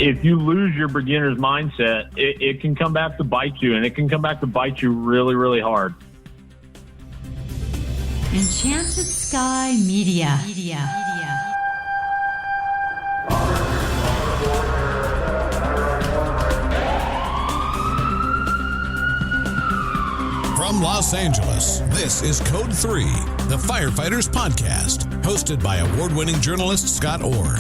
If you lose your beginner's mindset, it can come back to bite you, and it can come back to bite you really, really hard. Enchanted Sky Media. From Los Angeles, this is Code 3, the Firefighters podcast, hosted by award-winning journalist Scott Orr.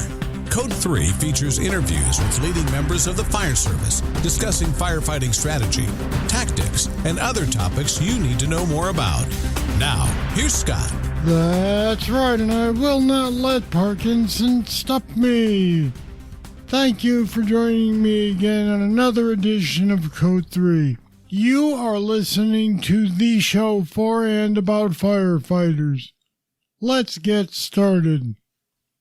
Code 3 features interviews with leading members of the fire service, discussing firefighting strategy, tactics, and other topics you need to know more about. Now, here's Scott. That's right, and I will not let Parkinson stop me. Thank you for joining me again on another edition of Code 3. You are listening to the show for and about firefighters. Let's get started.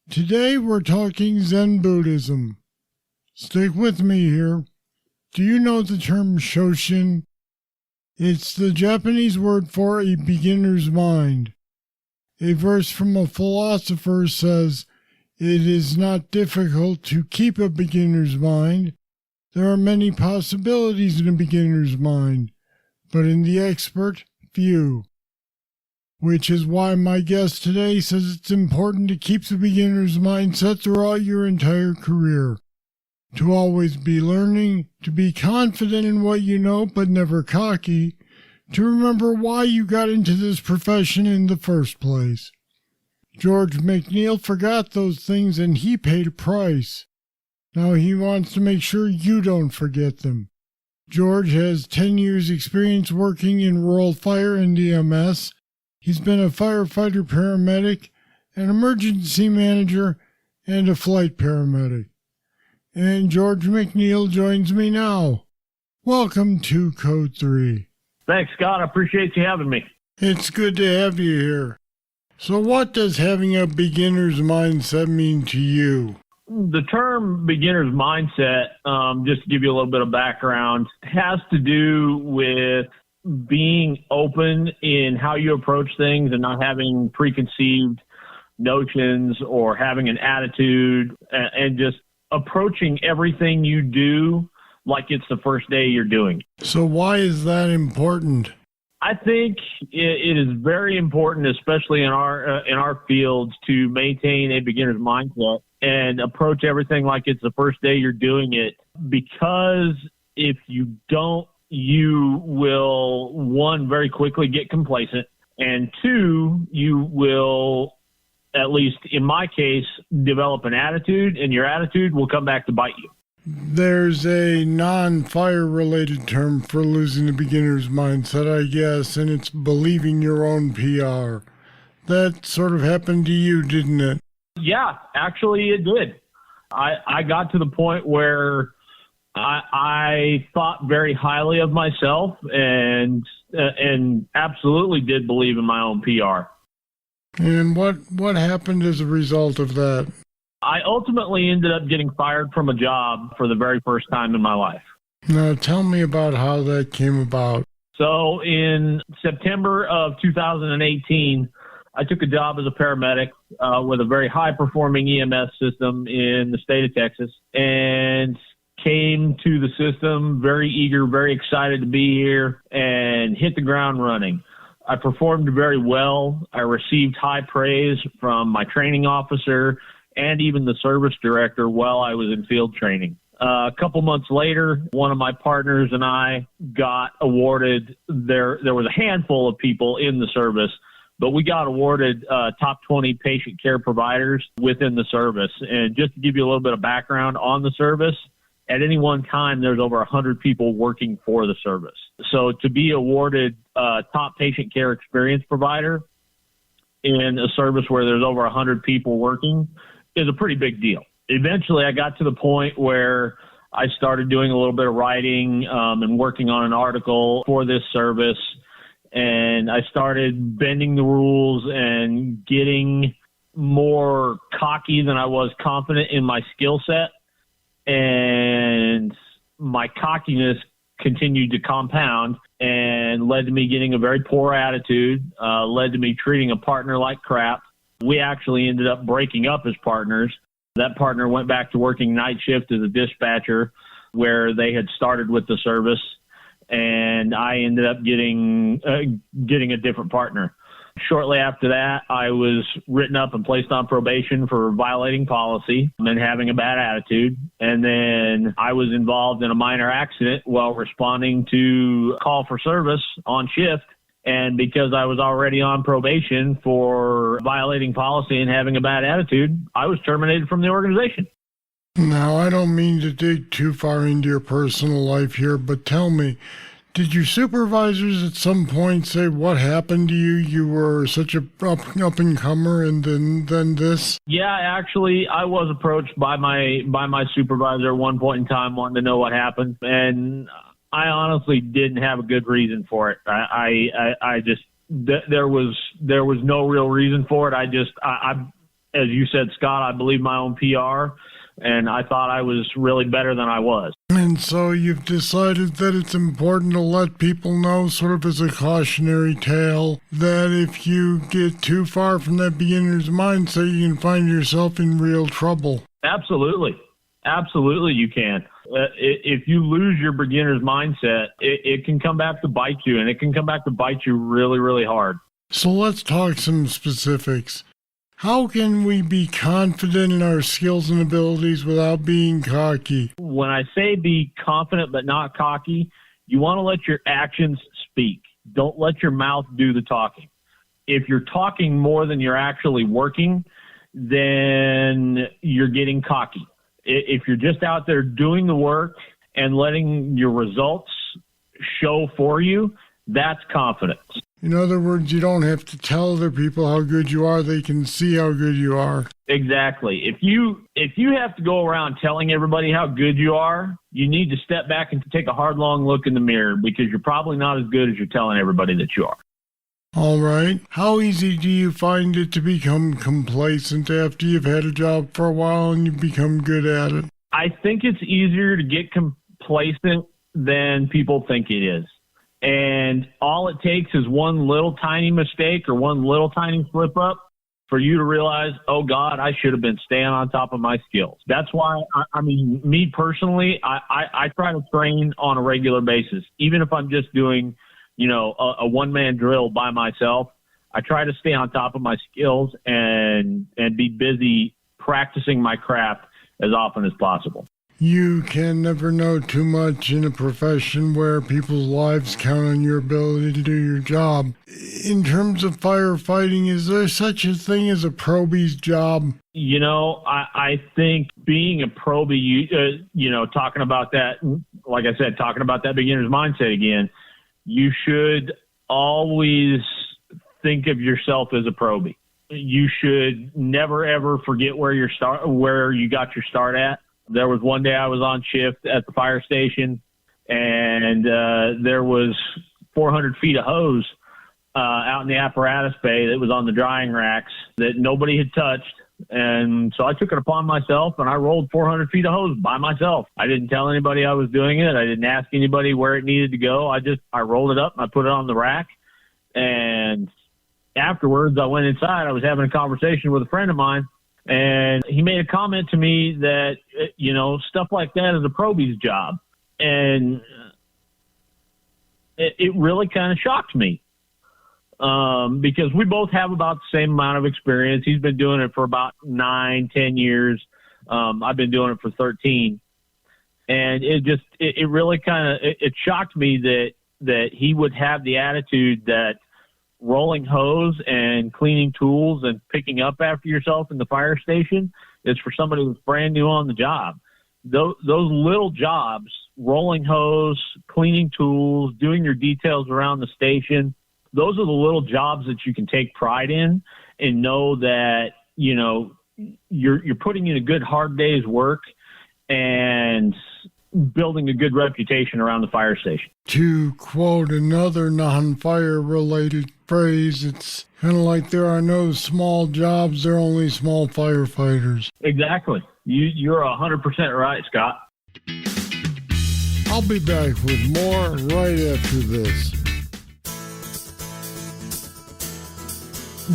Today we're talking Zen Buddhism. Stick with me here. Do you know the term Shoshin? It's the Japanese word for a beginner's mind. A verse from a philosopher says, "It is not difficult to keep a beginner's mind. There are many possibilities in a beginner's mind, but in the expert, few." Which is why my guest today says it's important to keep the beginner's mindset throughout your entire career. To always be learning, to be confident in what you know but never cocky, to remember why you got into this profession in the first place. George McNeil forgot those things and he paid a price. Now he wants to make sure you don't forget them. George has 10 years experience working in rural fire and EMS. He's been a firefighter, paramedic, an emergency manager, and a flight paramedic. And George McNeil joins me now. Welcome to Code 3. Thanks, Scott. I appreciate you having me. It's good to have you here. So what does having a beginner's mindset mean to you? The term beginner's mindset, just to give you a little bit of background, has to do with being open in how you approach things and not having preconceived notions or having an attitude, and just approaching everything you do like it's the first day you're doing. So why is that important? I think it is very important, especially in our fields, to maintain a beginner's mindset and approach everything like it's the first day you're doing it, because if you don't, you will, one, very quickly get complacent, and two, you will, at least in my case, develop an attitude, and your attitude will come back to bite you. There's a non-fire related term for losing the beginner's mindset, I guess, and it's believing your own PR. That sort of happened to you, didn't it? Yeah, actually it did. I got to the point where I thought very highly of myself and absolutely did believe in my own PR. And what happened as a result of that? I ultimately ended up getting fired from a job for the very first time in my life. Now tell me about how that came about. So in September of 2018, I took a job as a paramedic with a very high-performing EMS system in the state of Texas, and came to the system very eager, very excited to be here, and hit the ground running. I performed very well. I received high praise from my training officer and even the service director while I was in field training. A couple months later, one of my partners and I got awarded, there was a handful of people in the service, but we got awarded top 20 patient care providers within the service. And just to give you a little bit of background on the service, at any one time, there's over 100 people working for the service. So to be awarded top patient care experience provider in a service where there's over 100 people working is a pretty big deal. Eventually, I got to the point where I started doing a little bit of writing and working on an article for this service, and I started bending the rules and getting more cocky than I was confident in my skill set. And my cockiness continued to compound and led to me getting a very poor attitude, led to me treating a partner like crap. We actually ended up breaking up as partners. That partner went back to working night shift as a dispatcher where they had started with the service, and I ended up getting a different partner. Shortly after that, I was written up and placed on probation for violating policy and having a bad attitude. And then I was involved in a minor accident while responding to a call for service on shift. And because I was already on probation for violating policy and having a bad attitude, I was terminated from the organization. Now, I don't mean to dig too far into your personal life here, but tell me, did your supervisors at some point say what happened to you? You were such a up-and-comer and then this? Yeah, actually, I was approached by my supervisor at one point in time wanting to know what happened. And I honestly didn't have a good reason for it. There was no real reason for it. I, as you said, Scott, I believe my own PR, and I thought I was really better than I was. And so you've decided that it's important to let people know, sort of as a cautionary tale, that if you get too far from that beginner's mindset, you can find yourself in real trouble. Absolutely. Absolutely, you can. If you lose your beginner's mindset, it can come back to bite you, and it can come back to bite you really, really hard. So let's talk some specifics. How can we be confident in our skills and abilities without being cocky? When I say be confident but not cocky, you want to let your actions speak. Don't let your mouth do the talking. If you're talking more than you're actually working, then you're getting cocky. If you're just out there doing the work and letting your results show for you, that's confidence. In other words, you don't have to tell other people how good you are. They can see how good you are. Exactly. If you have to go around telling everybody how good you are, you need to step back and take a hard, long look in the mirror, because you're probably not as good as you're telling everybody that you are. All right. How easy do you find it to become complacent after you've had a job for a while and you become good at it? I think it's easier to get complacent than people think it is. And all it takes is one little tiny mistake or one little tiny slip up for you to realize, oh, God, I should have been staying on top of my skills. That's why, me personally, I try to train on a regular basis. Even if I'm just doing, a one-man drill by myself, I try to stay on top of my skills and be busy practicing my craft as often as possible. You can never know too much in a profession where people's lives count on your ability to do your job. In terms of firefighting, is there such a thing as a probie's job? I think being a probie, talking about that, like I said, talking about that beginner's mindset again, you should always think of yourself as a probie. You should never, ever forget where you got your start at. There was one day I was on shift at the fire station, and there was 400 feet of hose out in the apparatus bay that was on the drying racks that nobody had touched. And so I took it upon myself, and I rolled 400 feet of hose by myself. I didn't tell anybody I was doing it. I didn't ask anybody where it needed to go. I rolled it up, and I put it on the rack. And afterwards, I went inside. I was having a conversation with a friend of mine, and he made a comment to me that, stuff like that is a probie's job. And it really kind of shocked me because we both have about the same amount of experience. He's been doing it for about 9-10 years. I've been doing it for 13. And it really kind of shocked me that he would have the attitude that rolling hose and cleaning tools and picking up after yourself in the fire station is for somebody who's brand new on the job. Those little jobs, rolling hose, cleaning tools, doing your details around the station, those are the little jobs that you can take pride in and know that, you're putting in a good hard day's work and building a good reputation around the fire station. To quote another non-fire related phrase, it's kind of like there are no small jobs, there are only small firefighters. Exactly. You're 100% right, Scott. I'll be back with more right after this.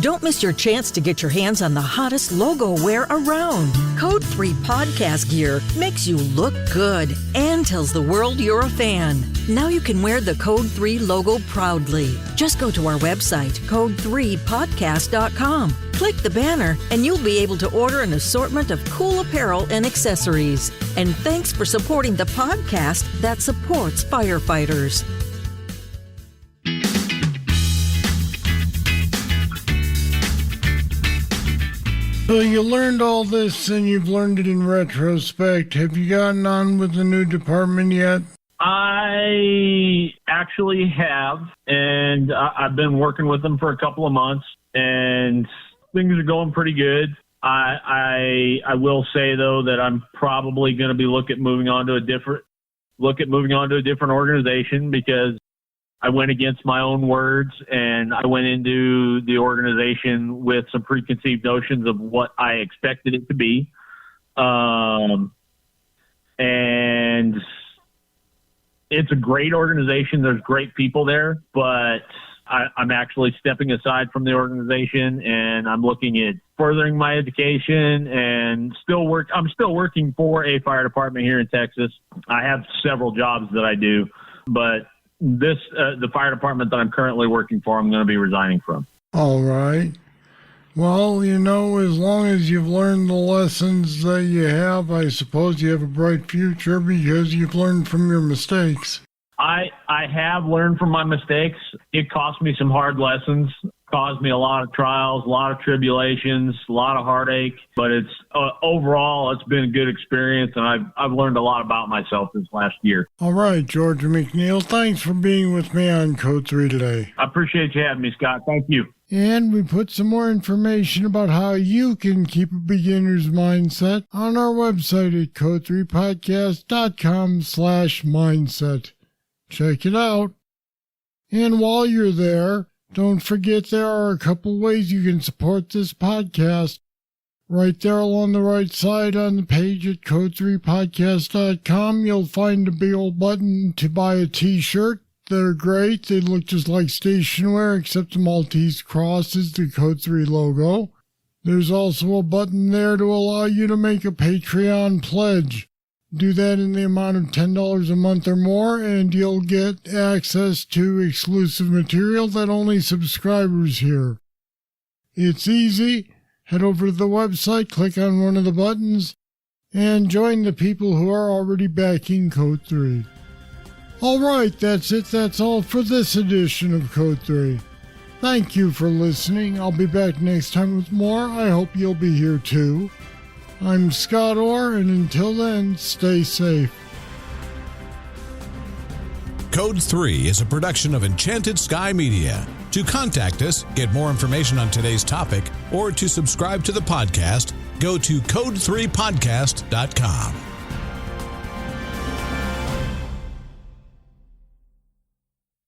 Don't miss your chance to get your hands on the hottest logo wear around. Code 3 podcast gear makes you look good and tells the world you're a fan. Now you can wear the Code 3 logo proudly. Just go to our website, code3podcast.com. Click the banner and you'll be able to order an assortment of cool apparel and accessories. And thanks for supporting the podcast that supports firefighters. So you learned all this and you've learned it in retrospect. Have you gotten on with the new department yet? I actually have, and I've been working with them for a couple of months, and things are going pretty good. I will say though that I'm probably going to be looking at moving on to a different organization, because I went against my own words and I went into the organization with some preconceived notions of what I expected it to be. And it's a great organization. There's great people there, but I'm actually stepping aside from the organization and I'm looking at furthering my education and I'm still working for a fire department here in Texas. I have several jobs that I do, but the fire department that I'm currently working for, I'm going to be resigning from. All right. Well, as long as you've learned the lessons that you have, I suppose you have a bright future because you've learned from your mistakes. I have learned from my mistakes. It cost me some hard lessons, caused me a lot of trials, a lot of tribulations, a lot of heartache, but it's overall, it's been a good experience, and I've learned a lot about myself this last year. All right, George McNeil, thanks for being with me on Code 3 today. I appreciate you having me, Scott. Thank you. And we put some more information about how you can keep a beginner's mindset on our website at code3podcast.com/mindset. Check it out. And while you're there, don't forget there are a couple ways you can support this podcast. Right there along the right side on the page at code3podcast.com, you'll find a big old button to buy a t-shirt. They're great. They look just like stationery, except the Maltese cross is the Code 3 logo. There's also a button there to allow you to make a Patreon pledge. Do that in the amount of $10 a month or more, and you'll get access to exclusive material that only subscribers hear. It's easy. Head over to the website, click on one of the buttons, and join the people who are already backing Code 3. All right, that's it. That's all for this edition of Code 3. Thank you for listening. I'll be back next time with more. I hope you'll be here too. I'm Scott Orr, and until then, stay safe. Code 3 is a production of Enchanted Sky Media. To contact us, get more information on today's topic, or to subscribe to the podcast, go to code3podcast.com.